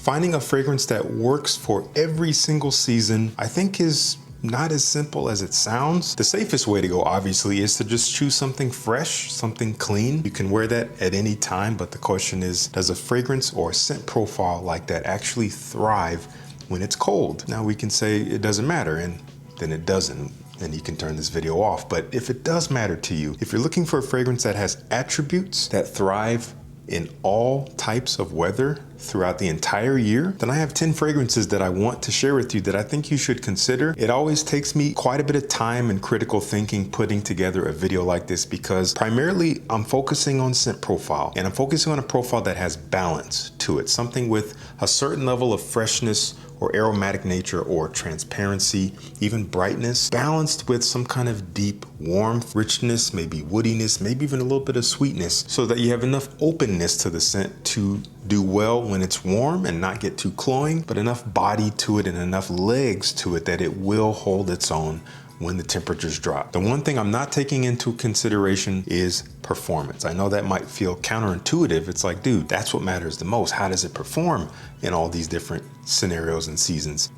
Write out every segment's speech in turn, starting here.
Finding a fragrance that works for every single season, I think is not as simple as it sounds. The safest way to go, obviously, is to just choose something fresh, something clean. You can wear that at any time, but the question is, does a fragrance or a scent profile like that actually thrive when it's cold? Now we can say it doesn't matter, and then it doesn't, and you can turn this video off. But if it does matter to you, if you're looking for a fragrance that has attributes that thrive in all types of weather throughout the entire year, then I have 10 fragrances that I want to share with you that I think you should consider. It always takes me quite a bit of time and critical thinking putting together a video like this, because primarily I'm focusing on scent profile, and I'm focusing on a profile that has balance to it, something with a certain level of freshness or aromatic nature or transparency, even brightness, balanced with some kind of deep warmth, richness, maybe woodiness, maybe even a little bit of sweetness, so that you have enough openness to the scent to do well when it's warm and not get too cloying, but enough body to it and enough legs to it that it will hold its own when the temperatures drop. The one thing I'm not taking into consideration is performance. I know that might feel counterintuitive. It's like, dude, that's what matters the most. How does it perform in all these different scenarios and seasons?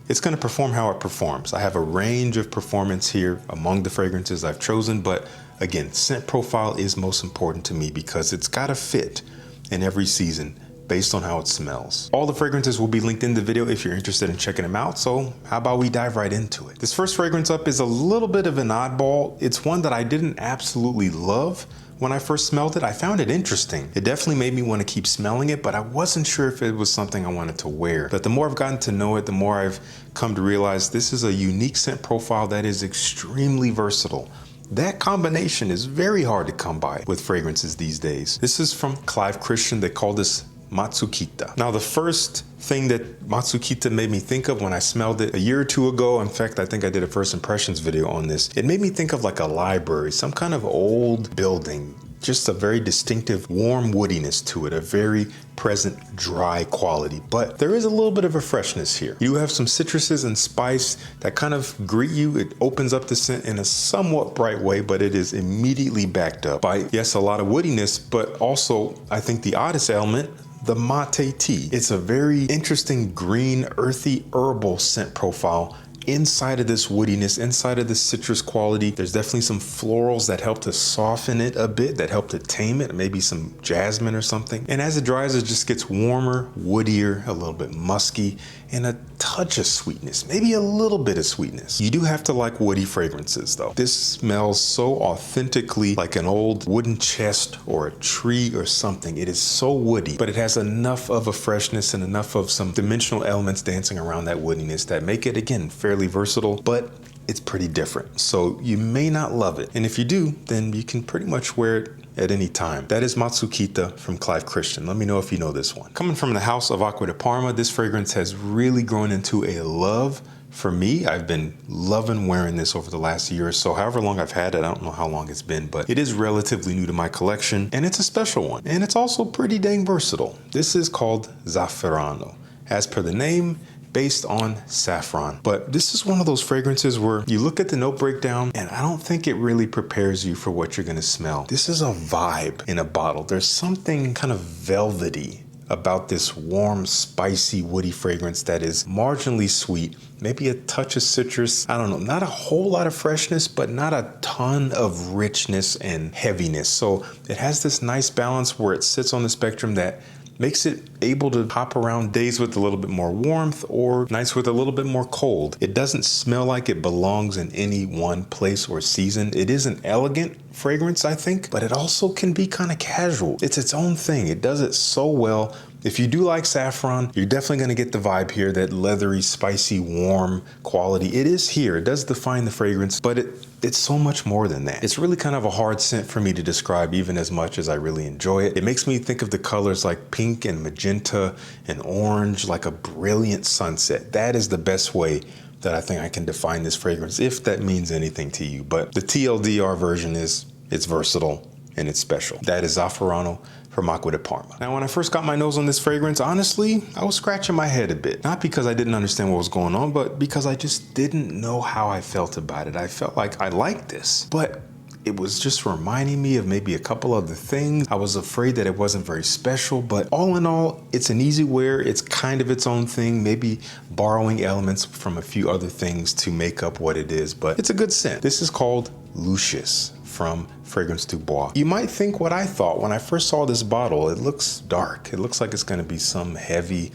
It's going to perform how it performs. I have a range of performance here among the fragrances I've chosen, but again, scent profile is most important to me because it's got to fit in every season based on how it smells. All the fragrances will be linked in the video if you're interested in checking them out, so how about we dive right into it. This first fragrance up is a little bit of an oddball. It's one that I didn't absolutely love when I first smelled it. I found it interesting. It definitely made me want to keep smelling it, but I wasn't sure if it was something I wanted to wear. But the more I've gotten to know it, the more I've come to realize this is a unique scent profile that is extremely versatile. That combination is very hard to come by with fragrances these days. This is from Clive Christian. They call this Matsukita. Now, the first thing that Matsukita made me think of when I smelled it a year or two ago, in fact, I think I did a first impressions video on this, it made me think of like a library, some kind of old building, just a very distinctive warm woodiness to it, a very present dry quality, but there is a little bit of a freshness here. You have some citruses and spice that kind of greet you. It opens up the scent in a somewhat bright way, but it is immediately backed up by, yes, a lot of woodiness, but also I think the oddest element, the mate tea. It's a very interesting green, earthy, herbal scent profile inside of this woodiness, inside of this citrus quality. There's definitely some florals that help to soften it a bit, that help to tame it, maybe some jasmine or something. And as it dries, it just gets warmer, woodier, a little bit musky, and a touch of sweetness, maybe a little bit of sweetness. You do have to like woody fragrances though. This smells so authentically like an old wooden chest or a tree or something. It is so woody, but it has enough of a freshness and enough of some dimensional elements dancing around that woodiness that make it, again, fairly versatile, but it's pretty different. So you may not love it. And if you do, then you can pretty much wear it at any time. That is Matsukita from Clive Christian. Let me know if you know this one. Coming from the house of Acqua de Parma, this fragrance has really grown into a love for me. I've been loving wearing this over the last year or so. However long I've had it, I don't know how long it's been, but it is relatively new to my collection, and it's a special one. And it's also pretty dang versatile. This is called Zafferano. As per the name, based on saffron. But this is one of those fragrances where you look at the note breakdown and I don't think it really prepares you for what you're gonna smell. This is a vibe in a bottle. There's something kind of velvety about this warm, spicy, woody fragrance that is marginally sweet, maybe a touch of citrus. I don't know, not a whole lot of freshness, but not a ton of richness and heaviness. So it has this nice balance where it sits on the spectrum that makes it able to hop around days with a little bit more warmth or nights with a little bit more cold. It doesn't smell like it belongs in any one place or season. It is an elegant fragrance, I think, but it also can be kind of casual. It's its own thing. It does it so well. If you do like saffron, you're definitely going to get the vibe here, that leathery, spicy, warm quality. It is here. It does define the fragrance, but it's so much more than that. It's really kind of a hard scent for me to describe, even as much as I really enjoy it. It makes me think of the colors like pink and magenta and orange, like a brilliant sunset. That is the best way that I think I can define this fragrance, if that means anything to you. But the TLDR version is, it's versatile and it's special. That is Zafferano from Acqua de Parma. Now, when I first got my nose on this fragrance, honestly, I was scratching my head a bit. Not because I didn't understand what was going on, but because I just didn't know how I felt about it. I felt like I liked this, but It was just reminding me of maybe a couple other things. I was afraid that it wasn't very special, but all in all, it's an easy wear. It's kind of its own thing, maybe borrowing elements from a few other things to make up what it is, but it's a good scent. This is called Lucius from Fragrance du Bois. You might think what I thought when I first saw this bottle. It looks dark. It looks like it's going to be some heavy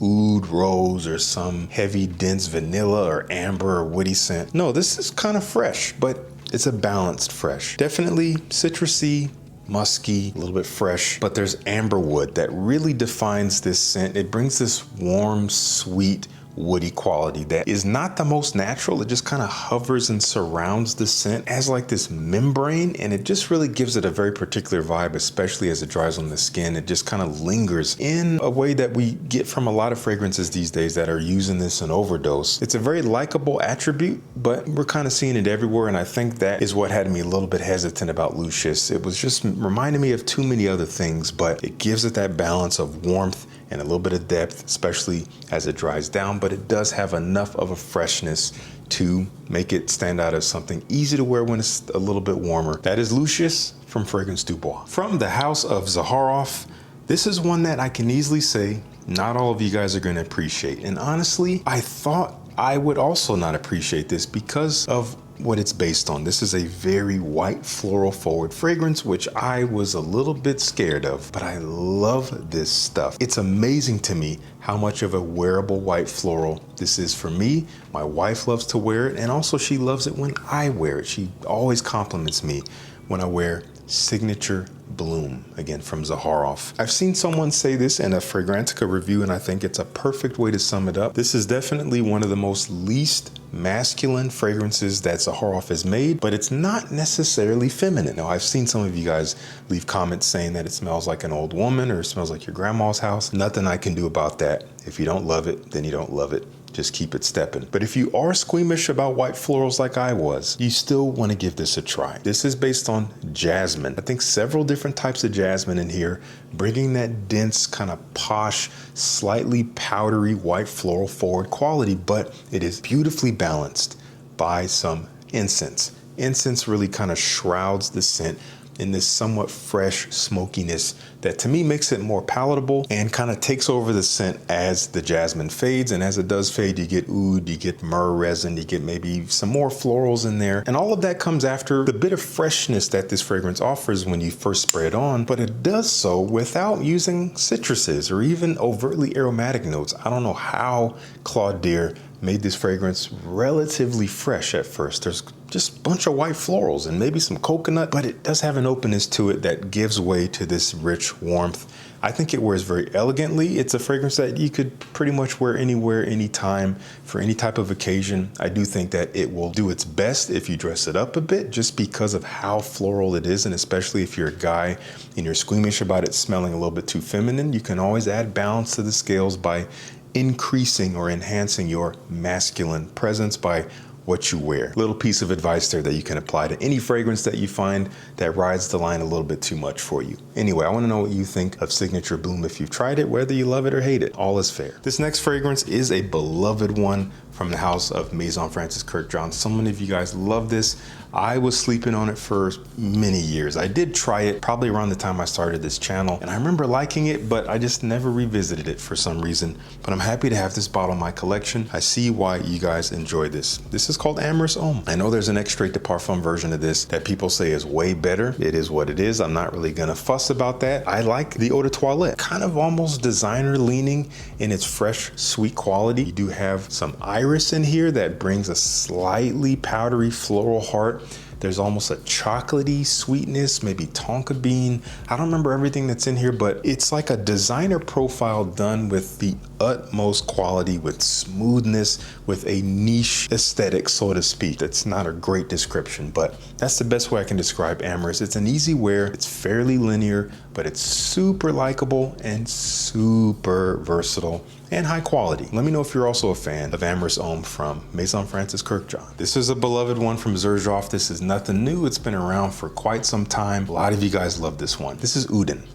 oud rose or some heavy dense vanilla or amber or woody scent. No, this is kind of fresh, but it's a balanced fresh. Definitely citrusy, musky, a little bit fresh, but there's amber wood that really defines this scent. It brings this warm, sweet, woody quality that is not the most natural. It just kind of hovers and surrounds the scent as like this membrane, and it just really gives it a very particular vibe, especially as it dries on the skin. It just kind of lingers in a way that we get from a lot of fragrances these days that are using this in overdose. It's a very likable attribute, but we're kind of seeing it everywhere, and I think that is what had me a little bit hesitant about Lucius. It was just reminding me of too many other things, but it gives it that balance of warmth and a little bit of depth, especially as it dries down, but it does have enough of a freshness to make it stand out as something easy to wear when it's a little bit warmer. That is Lucius from Fragrance du Bois. From the house of Zaharoff, this is one that I can easily say not all of you guys are going to appreciate. And honestly, I thought I would also not appreciate this because of what it's based on. This is a very white floral forward fragrance, which I was a little bit scared of, but I love this stuff. It's amazing to me how much of a wearable white floral this is for me. My wife loves to wear it, and also she loves it when I wear it. She always compliments me when I wear Signature Bloom, again from Zaharoff. I've seen someone say this in a Fragrantica review, and I think it's a perfect way to sum it up. This is definitely one of the most least masculine fragrances that Zaharoff has made, but it's not necessarily feminine. Now, I've seen some of you guys leave comments saying that it smells like an old woman or it smells like your grandma's house. Nothing I can do about that. If you don't love it, then you don't love it. Just keep it stepping. But if you are squeamish about white florals like I was, you still want to give this a try. This is based on jasmine. I think several different types of jasmine in here, bringing that dense, kind of posh, slightly powdery white floral forward quality, but it is beautifully balanced by some incense. Incense really kind of shrouds the scent in this somewhat fresh smokiness that to me makes it more palatable and kind of takes over the scent as the jasmine fades. And as it does fade, you get oud, you get myrrh resin, you get maybe some more florals in there. And all of that comes after the bit of freshness that this fragrance offers when you first spray it on, but it does so without using citruses or even overtly aromatic notes. I don't know how Claude Deer made this fragrance relatively fresh at first. There's just a bunch of white florals and maybe some coconut, but it does have an openness to it that gives way to this rich warmth. I think it wears very elegantly. It's a fragrance that you could pretty much wear anywhere, anytime, for any type of occasion. I do think that it will do its best if you dress it up a bit, just because of how floral it is, and especially if you're a guy and you're squeamish about it smelling a little bit too feminine, you can always add balance to the scales by increasing or enhancing your masculine presence by what you wear. Little piece of advice there that you can apply to any fragrance that you find that rides the line a little bit too much for you. Anyway, I want to know what you think of Signature Bloom. If you've tried it, whether you love it or hate it, all is fair. This next fragrance is a beloved one from the house of Maison Francis Kurkdjian. So many of you guys love this. I was sleeping on it for many years. I did try it probably around the time I started this channel, and I remember liking it, but I just never revisited it for some reason. But I'm happy to have this bottle in my collection. I see why you guys enjoy this. This is called Amyris Homme. I know there's an extrait de parfum version of this that people say is way better. It is what it is. I'm not really gonna fuss about that. I like the eau de toilette, kind of almost designer leaning in its fresh, sweet quality. You do have some iris in here that brings a slightly powdery floral heart. There's almost a chocolatey sweetness, maybe tonka bean. I don't remember everything that's in here, but it's like a designer profile done with the utmost quality, with smoothness, with a niche aesthetic, so to speak. That's not a great description, but that's the best way I can describe Amyris. It's an easy wear, it's fairly linear, but it's super likable and super versatile and high quality. Let me know if you're also a fan of Amyris Homme from Maison Francis Kurkdjian. This is a beloved one from Xerjoff. This is nothing new. It's been around for quite some time. A lot of you guys love this one. This is Uden.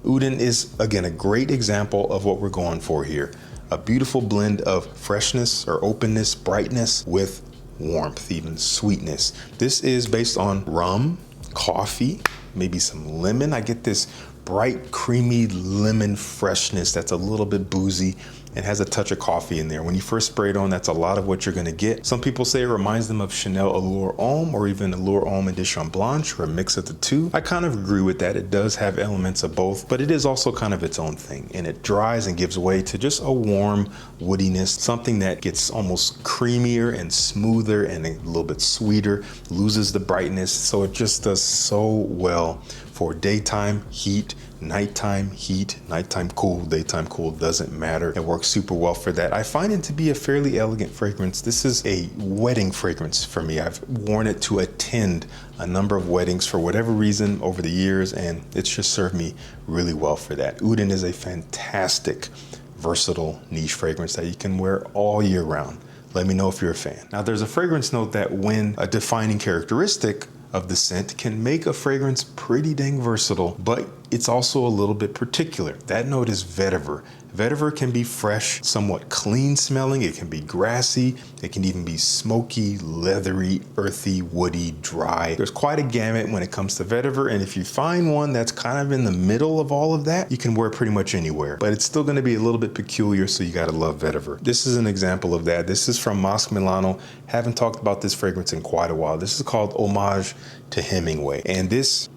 Uden is, again, a great example of what we're going for here. A beautiful blend of freshness or openness, brightness with warmth, even sweetness. This is based on rum, coffee, maybe some lemon. I get this bright, creamy lemon freshness that's a little bit boozy and has a touch of coffee in there. When you first spray it on, that's a lot of what you're gonna get. Some people say it reminds them of Chanel Allure Homme or even Allure Homme Edition Blanche, or a mix of the two. I kind of agree with that. It does have elements of both, but it is also kind of its own thing, and it dries and gives way to just a warm woodiness, something that gets almost creamier and smoother and a little bit sweeter, loses the brightness. So it just does so well for daytime heat, nighttime heat, nighttime cool, daytime cool, doesn't matter. It works super well for that. I find it to be a fairly elegant fragrance. This is a wedding fragrance for me. I've worn it to attend a number of weddings for whatever reason over the years, and it's just served me really well for that. Uden is a fantastic, versatile niche fragrance that you can wear all year round. Let me know if you're a fan. Now, there's a fragrance note that, when a defining characteristic of the scent, can make a fragrance pretty dang versatile, but it's also a little bit particular. That note is vetiver. Vetiver can be fresh, somewhat clean smelling. It can be grassy. It can even be smoky, leathery, earthy, woody, dry. There's quite a gamut when it comes to vetiver, and if you find one that's kind of in the middle of all of that, you can wear it pretty much anywhere, but it's still gonna be a little bit peculiar, so you gotta love vetiver. This is an example of that. This is from Masque Milano. Haven't talked about this fragrance in quite a while. This is called Homage to Hemingway, and this,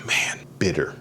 man, bitter.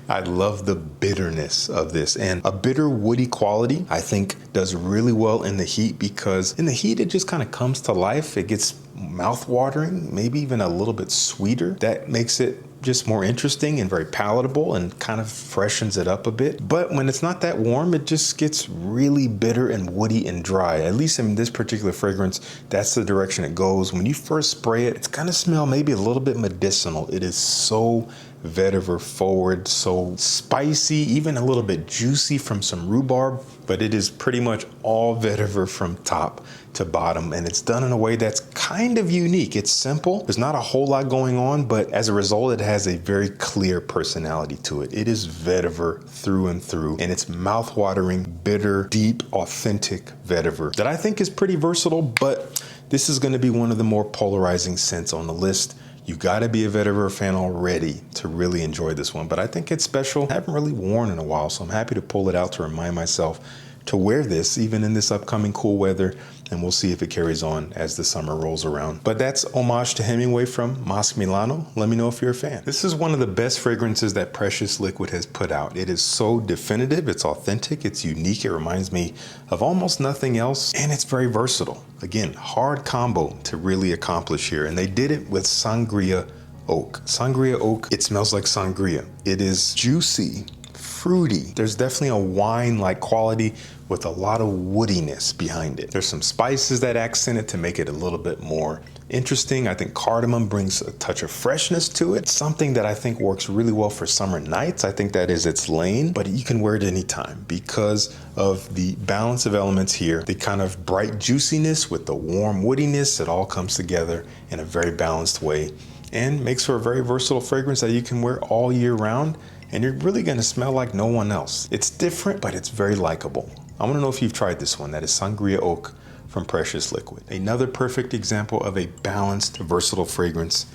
I love the bitterness of this, and a bitter woody quality I think does really well in the heat, because in the heat it just kind of comes to life. It gets mouth-watering, maybe even a little bit sweeter. That makes it just more interesting and very palatable and kind of freshens it up a bit. But when it's not that warm, it just gets really bitter and woody and dry. At least in this particular fragrance, that's the direction it goes. When you first spray it, it's gonna smell maybe a little bit medicinal. It is so vetiver forward, so spicy, even a little bit juicy from some rhubarb, but it is pretty much all vetiver from top to bottom, and it's done in a way that's kind of unique. It's simple, there's not a whole lot going on, but as a result, it has a very clear personality to it. It is vetiver through and through, and it's mouth-watering, bitter, deep, authentic vetiver that I think is pretty versatile, but this is gonna be one of the more polarizing scents on the list. You gotta be a vetiver fan already to really enjoy this one, but I think it's special. I haven't really worn in a while, so I'm happy to pull it out to remind myself to wear this even in this upcoming cool weather, and we'll see if it carries on as the summer rolls around. But that's Homage to Hemingway from Masque Milano. Let me know if you're a fan. This is one of the best fragrances that Precious Liquid has put out. It is so definitive, it's authentic, it's unique, it reminds me of almost nothing else, and it's very versatile. Again, hard combo to really accomplish here, and they did it with Sangria Oak. Sangria Oak, it smells like sangria. It is juicy, fruity. There's definitely a wine-like quality with a lot of woodiness behind it. There's some spices that accent it to make it a little bit more interesting. I think cardamom brings a touch of freshness to it, something that I think works really well for summer nights. I think that is its lane, but you can wear it anytime because of the balance of elements here. The kind of bright juiciness with the warm woodiness, it all comes together in a very balanced way and makes for a very versatile fragrance that you can wear all year round, and you're really gonna smell like no one else. It's different, but it's very likable. I wanna know if you've tried this one. That is Sangria Oak from Precious Liquid. Another perfect example of a balanced, versatile fragrance.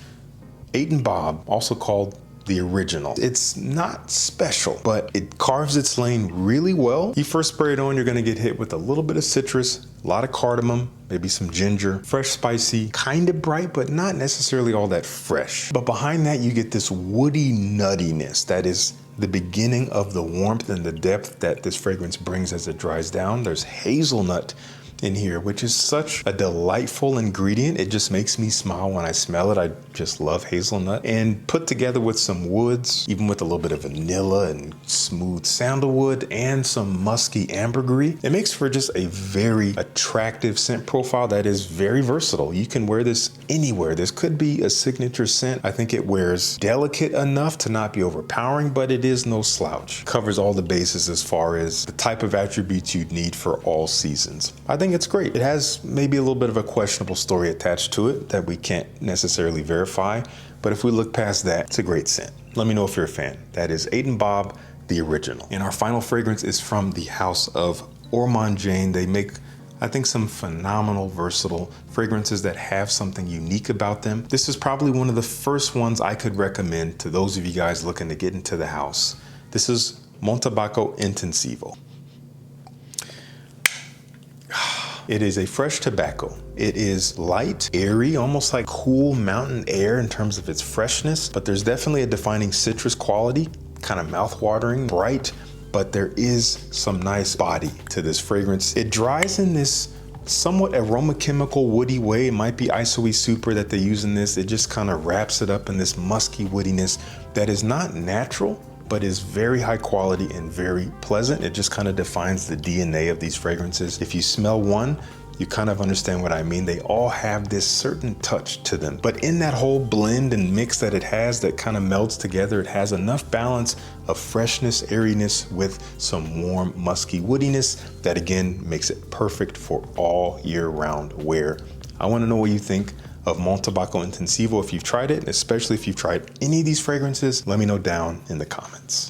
8 & Bob, also called the original. It's not special, but it carves its lane really well. You first spray it on, you're gonna get hit with a little bit of citrus, a lot of cardamom, maybe some ginger, fresh, spicy, kind of bright, but not necessarily all that fresh. But behind that, you get this woody nuttiness that is the beginning of the warmth and the depth that this fragrance brings as it dries down. There's hazelnut in here, which is such a delightful ingredient. It just makes me smile when I smell it. I just love hazelnut. And put together with some woods, even with a little bit of vanilla and smooth sandalwood and some musky ambergris, it makes for just a very attractive scent profile that is very versatile. You can wear this anywhere. This could be a signature scent. I think it wears delicate enough to not be overpowering, but it is no slouch. Covers all the bases as far as the type of attributes you'd need for all seasons. I think it's great. It has maybe a little bit of a questionable story attached to it that we can't necessarily verify, but if we look past that, it's a great scent. Let me know if you're a fan. That is 8 & Bob, the original. And our final fragrance is from the house of Ormonde. They make I think some phenomenal, versatile fragrances that have something unique about them. This is probably one of the first ones I could recommend to those of you guys looking to get into the house. This is Montabaco Intensivo. It is a fresh tobacco. It is light, airy, almost like cool mountain air in terms of its freshness, but there's definitely a defining citrus quality, kind of mouth-watering, bright, but there is some nice body to this fragrance. It dries in this somewhat aroma chemical woody way. It might be isoe super that they use in this. It just kind of wraps it up in this musky woodiness that is not natural, but is very high quality and very pleasant. It just kind of defines the DNA of these fragrances. If you smell one, you kind of understand what I mean. They all have this certain touch to them, but in that whole blend and mix that it has that kind of melds together, it has enough balance of freshness, airiness with some warm, musky woodiness that again makes it perfect for all year round wear. I want to know what you think of Montabaco Intensivo if you've tried it, especially if you've tried any of these fragrances. Let me know down in the comments.